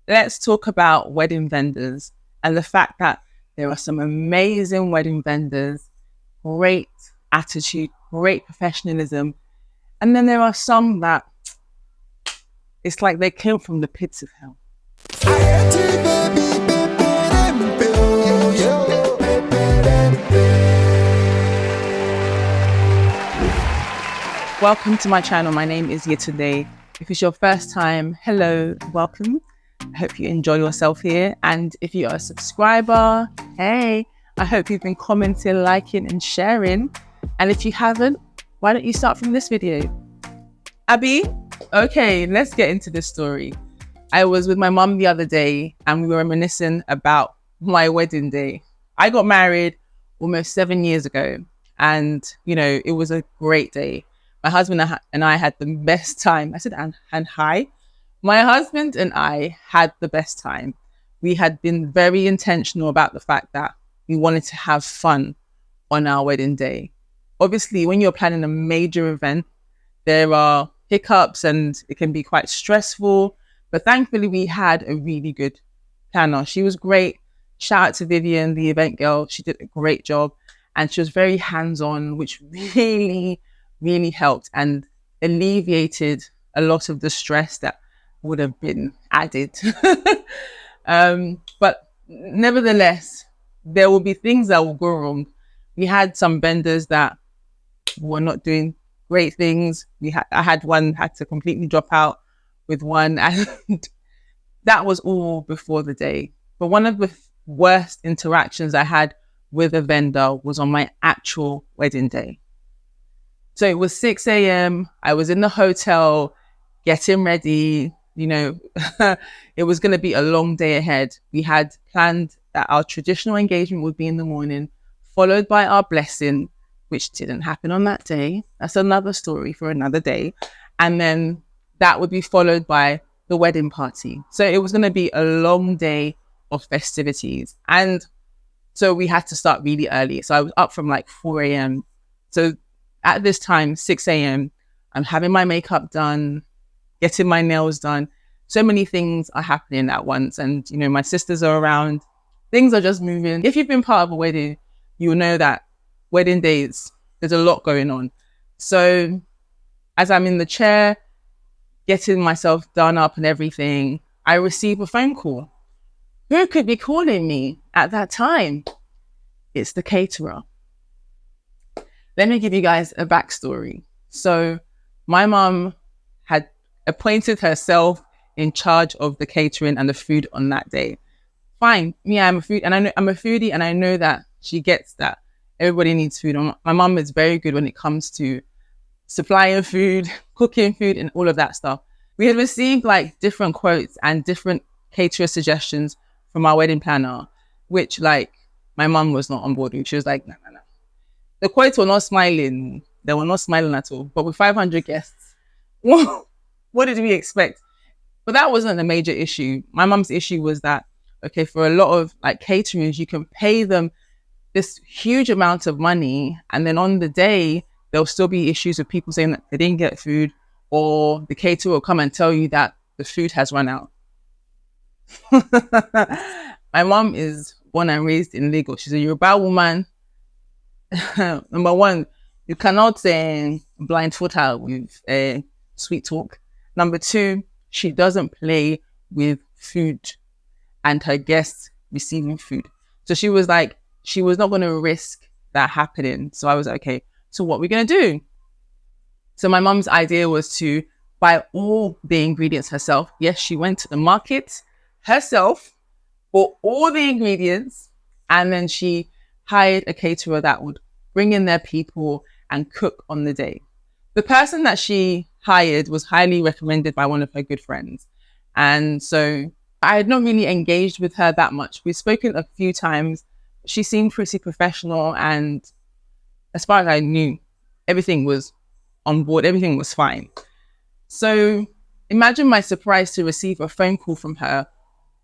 let's talk about wedding vendors and the fact that there are some amazing wedding vendors, great attitude, great professionalism. And then there are some that it's like they came from the pits of hell. Welcome to my channel. My name is Yetunde. If it's your first time, hello, welcome. I hope you enjoy yourself here. And if you are a subscriber, hey, I hope you've been commenting, liking and sharing. And if you haven't, why don't you start from this video? Abby? Okay, let's get into this story. I was with my mum the other day and we were reminiscing about my wedding day. I got married almost 7 years ago and, it was a great day. My husband and I had the best time. I said, and hi. My husband and I had the best time. We had been very intentional about the fact that we wanted to have fun on our wedding day. Obviously, when you're planning a major event, there are hiccups and it can be quite stressful. But thankfully, we had a really good planner. She was great. Shout out to Vivian, the event girl. She did a great job. And she was very hands-on, which really helped and alleviated a lot of the stress that would have been added. But nevertheless, there will be things that will go wrong. We had some vendors that were not doing great things. I had one had to completely drop out with one, and that was all before the day. But one of the worst interactions I had with a vendor was on my actual wedding day. So it was 6 a.m. I was in the hotel getting ready. It was going to be a long day ahead. We had planned that our traditional engagement would be in the morning, followed by our blessing, which didn't happen on that day. That's another story for another day. And then that would be followed by the wedding party. So it was going to be a long day of festivities. And so we had to start really early. So I was up from like 4 a.m. So at this time, 6 a.m., I'm having my makeup done, getting my nails done. So many things are happening at once. And, my sisters are around. Things are just moving. If you've been part of a wedding, you'll know that wedding days, there's a lot going on. So as I'm in the chair, getting myself done up and everything, I receive a phone call. Who could be calling me at that time? It's the caterer. Let me give you guys a backstory. So my mum had appointed herself in charge of the catering and the food on that day. Fine. Yeah, I'm a foodie and I know that she gets that. Everybody needs food. My mum is very good when it comes to supplying food, cooking food and all of that stuff. We had received like different quotes and different caterer suggestions from our wedding planner, which like my mum was not on board with. She was like, no. The quotes were not smiling. They were not smiling at all. But with 500 guests, what did we expect? But that wasn't a major issue. My mum's issue was that, okay, for a lot of like caterers, you can pay them this huge amount of money. And then on the day, there'll still be issues with people saying that they didn't get food, or the caterer will come and tell you that the food has run out. My mum is born and raised in Lagos. She's a Yoruba woman. Number one, you cannot blindfold her with sweet talk. Number two, she doesn't play with food and her guests receiving food. So she was like, she was not going to risk that happening. So I was like, okay, so what are we going to do? So my mom's idea was to buy all the ingredients herself. Yes, she went to the market herself, bought all the ingredients, and then she hired a caterer that would bring in their people and cook on the day. The person that she hired was highly recommended by one of her good friends. And so I had not really engaged with her that much. We've spoken a few times. She seemed pretty professional. And as far as I knew, everything was on board. Everything was fine. So imagine my surprise to receive a phone call from her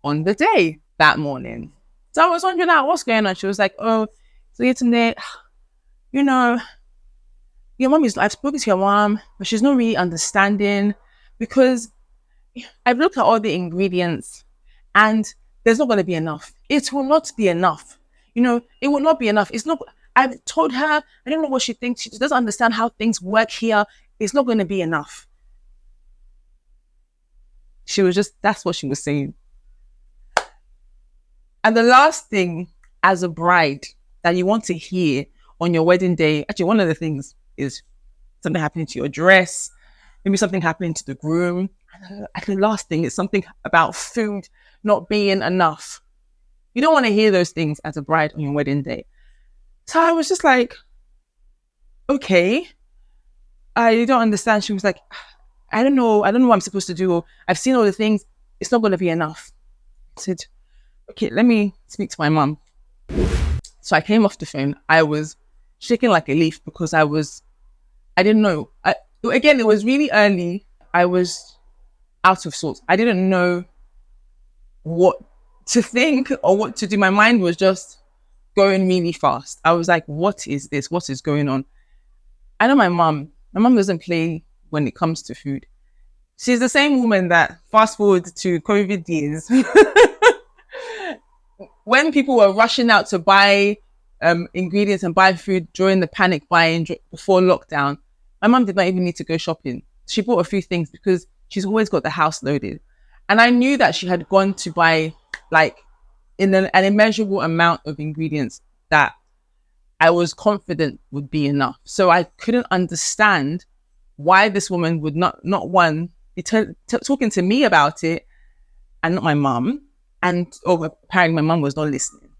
on the day that morning. So I was wondering what's going on. She was like, oh, so Yetunde, I've spoken to your mom, but she's not really understanding because I've looked at all the ingredients And there's not going to be enough. It will not be enough. It will not be enough. It's not. I've told her, I don't know what she thinks. She doesn't understand how things work here. It's not going to be enough. That's what she was saying. And the last thing as a bride that you want to hear on your wedding day, actually, one of the things is something happening to your dress, maybe something happening to the groom. And the last thing is something about food not being enough. You don't want to hear those things as a bride on your wedding day. So I was just like, okay, I don't understand. She was like, I don't know what I'm supposed to do. I've seen all the things. It's not going to be enough. I said, okay, let me speak to my mum. So I came off the phone. I was shaking like a leaf because I didn't know. Again, it was really early. I was out of sorts. I didn't know what to think or what to do. My mind was just going really fast. I was like, what is this? What is going on? I know my mum doesn't play when it comes to food. She's the same woman that, fast forward to COVID years, when people were rushing out to buy ingredients and buy food during the panic buying before lockdown, my mum did not even need to go shopping. She bought a few things because she's always got the house loaded. And I knew that she had gone to buy like in an immeasurable amount of ingredients that I was confident would be enough. So I couldn't understand why this woman would not one, be talking to me about it and not my mum. And apparently my mum was not listening.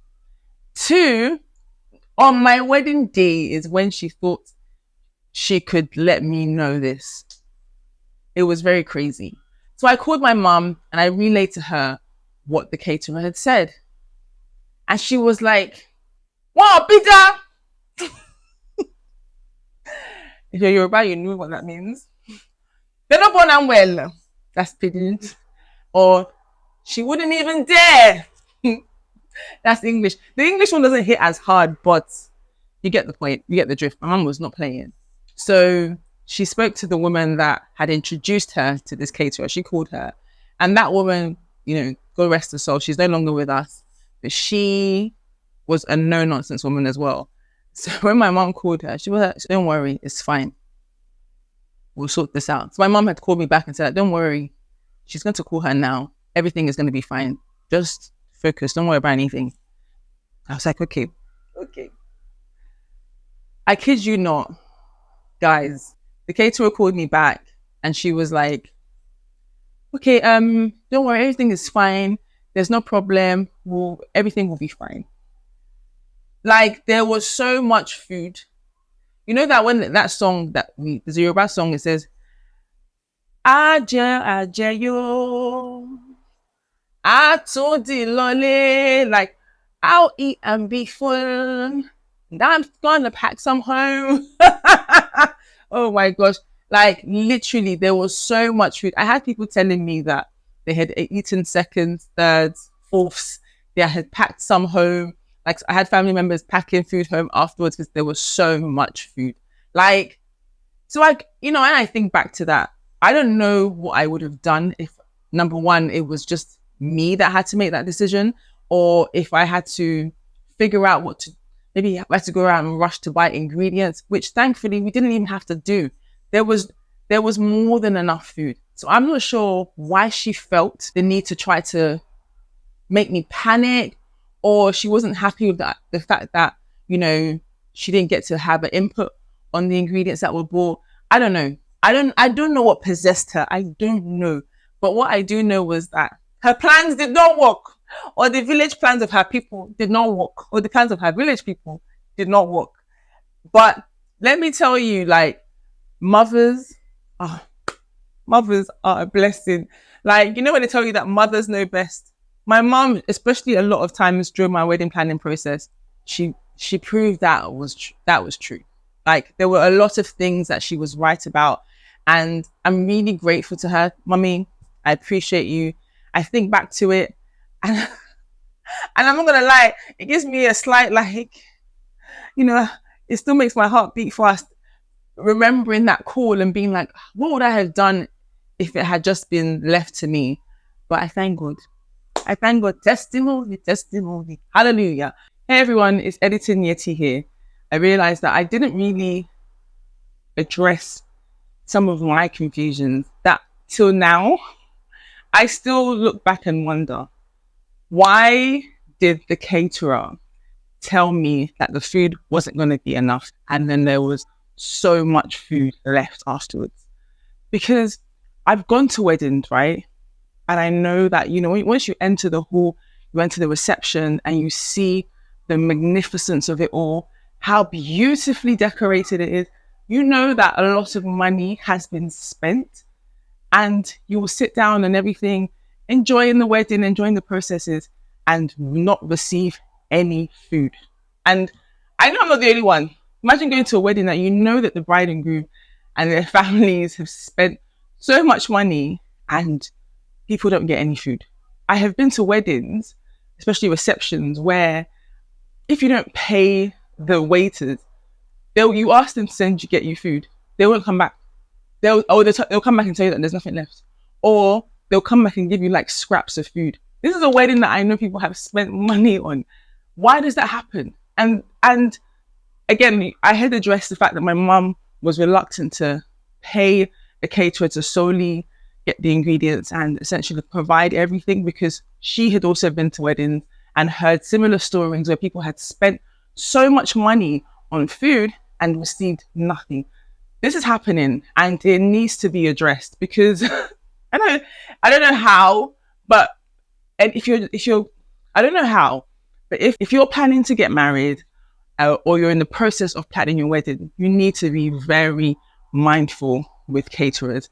2, on my wedding day is when she thought she could let me know this. It was very crazy. So I called my mum and I relayed to her what the caterer had said. And she was like, wow, Peter! If you're Yoruba, you know what that means. They're not born and well. That's pedant. Or she wouldn't even dare. That's English. The English one doesn't hit as hard, but you get the point. You get the drift. My mum was not playing. So she spoke to the woman that had introduced her to this caterer. She called her. And that woman, God rest her soul, she's no longer with us. But she was a no-nonsense woman as well. So when my mum called her, she was like, don't worry, it's fine. We'll sort this out. So my mum had called me back and said, don't worry, she's going to call her now. Everything is going to be fine. Just focus. Don't worry about anything. I was like, okay. I kid you not, guys. The caterer called me back and she was like, okay, don't worry, everything is fine. There's no problem. Everything will be fine. Like, there was so much food. You know that when that song the Yoruba song, it says, Aje yo, Atodi lole, like, I'll eat and be full. And I'm gonna pack some home. Oh my gosh. Like, literally, there was so much food. I had people telling me that they had eaten seconds, thirds, fourths. They had packed some home. Like, I had family members packing food home afterwards because there was so much food. Like, so and I think back to that. I don't know what I would have done if, number one, it was just me that had to make that decision, or if I had to figure out maybe I had to go around and rush to buy ingredients, which thankfully we didn't even have to do. There was more than enough food. So I'm not sure why she felt the need to try to make me panic, or she wasn't happy with the fact that, she didn't get to have an input on the ingredients that were bought. I don't know. I don't know what possessed her. I don't know. But what I do know was that her plans did not work, or the village plans of her people did not work, or the plans of her village people did not work. But let me tell you, like, mothers are a blessing. Like, when they tell you that mothers know best, my mom, especially a lot of times during my wedding planning process, she proved that was true. Like, there were a lot of things that she was right about, and I'm really grateful to her. Mommy, I appreciate you. I think back to it, and I'm not gonna lie, it gives me a slight, it still makes my heart beat fast, remembering that call and being like, what would I have done if it had just been left to me? But I thank God. I thank God. Testimony, testimony. Hallelujah. Hey everyone, it's Editing Yeti here. I realized that I didn't really address some of my confusions that till now, I still look back and wonder, why did the caterer tell me that the food wasn't going to be enough and then there was so much food left afterwards? Because I've gone to weddings, right? And I know that, once you enter the hall, you enter the reception and you see the magnificence of it all, how beautifully decorated it is, you know that a lot of money has been spent, and you will sit down and everything, enjoying the wedding, enjoying the processes, and not receive any food. And I know I'm not the only one. Imagine going to a wedding that you know that the bride and groom and their families have spent so much money and people don't get any food. I have been to weddings, especially receptions, where if you don't pay the waiters, you ask them to get you food, they won't come back. They'll come back and tell you that there's nothing left, or they'll come back and give you like scraps of food. This is a wedding that I know people have spent money on. Why does that happen? And again, I had addressed the fact that my mum was reluctant to pay a caterer to solely get the ingredients and essentially provide everything, because she had also been to weddings and heard similar stories where people had spent so much money on food and received nothing. This is happening and it needs to be addressed, because I don't know how, but if you're I don't know how, but if you're planning to get married or you're in the process of planning your wedding, you need to be very mindful with caterers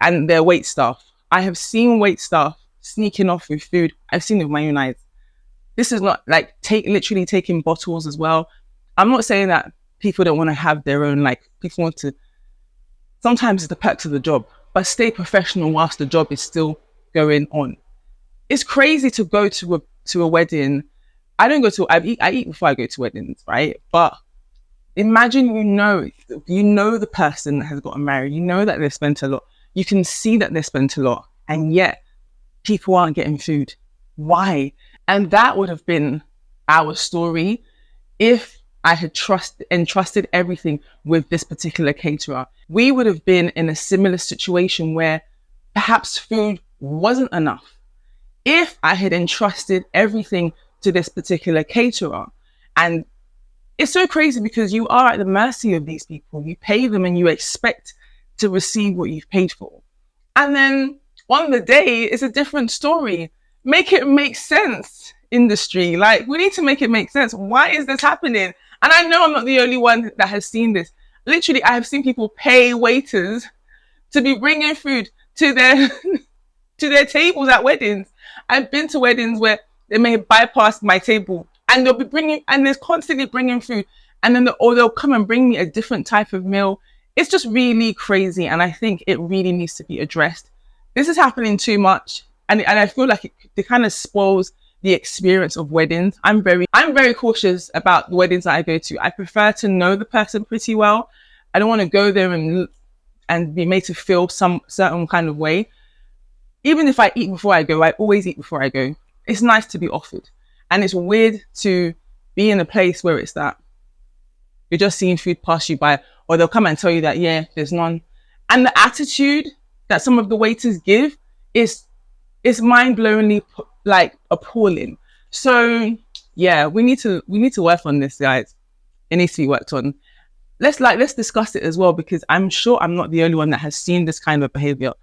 and their wait staff. I have seen wait staff sneaking off with food. I've seen it with my own eyes. This is not like literally taking bottles as well. I'm not saying that people don't want to have their own, people want to, sometimes it's the perks of the job, but stay professional whilst the job is still going on. It's crazy to go to a wedding. I eat before I go to weddings, right? But imagine you know the person that has gotten married, you know that they've spent a lot. You can see that they spent a lot, and yet people aren't getting food. Why? And that would have been our story if I had entrusted everything with this particular caterer. We would have been in a similar situation where perhaps food wasn't enough. If I had entrusted everything to this particular caterer. And it's so crazy because you are at the mercy of these people. You pay them and you expect to receive what you've paid for. And then on the day, it's a different story. Make it make sense, industry. We need to make it make sense. Why is this happening? And I know I'm not the only one that has seen this. Literally, I have seen people pay waiters to be bringing food to their to their tables at weddings. I've been to weddings where they may bypass my table and they'll be they're constantly bringing food, and then they'll come and bring me a different type of meal. It's just really crazy, and I think it really needs to be addressed. This is happening too much, and I feel like it kind of spoils the experience of weddings. I'm very cautious about the weddings that I go to. I prefer to know the person pretty well. I don't want to go there and be made to feel some certain kind of way. Even if I eat before I go, I always eat before I go. It's nice to be offered. And it's weird to be in a place where it's that you're just seeing food pass you by, or they'll come and tell you that, yeah, there's none. And the attitude that some of the waiters give is mind-blowingly appalling. So yeah, we need to work on this, guys. It needs to be worked on. Let's discuss it as well, because I'm sure I'm not the only one that has seen this kind of behavior.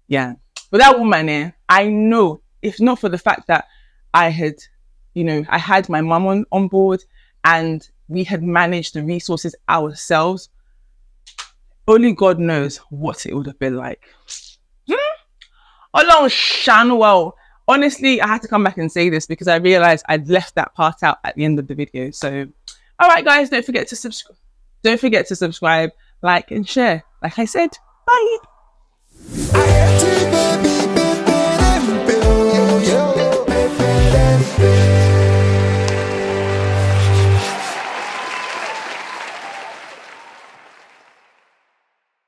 Yeah. But that woman, I know, if not for the fact that I had my mum on board and we had managed the resources ourselves, only God knows what it would have been like. Along Shanwell. Honestly, I had to come back and say this because I realized I'd left that part out at the end of the video. So, all right, guys, don't forget to subscribe. Don't forget to subscribe, like, and share. Like I said, bye.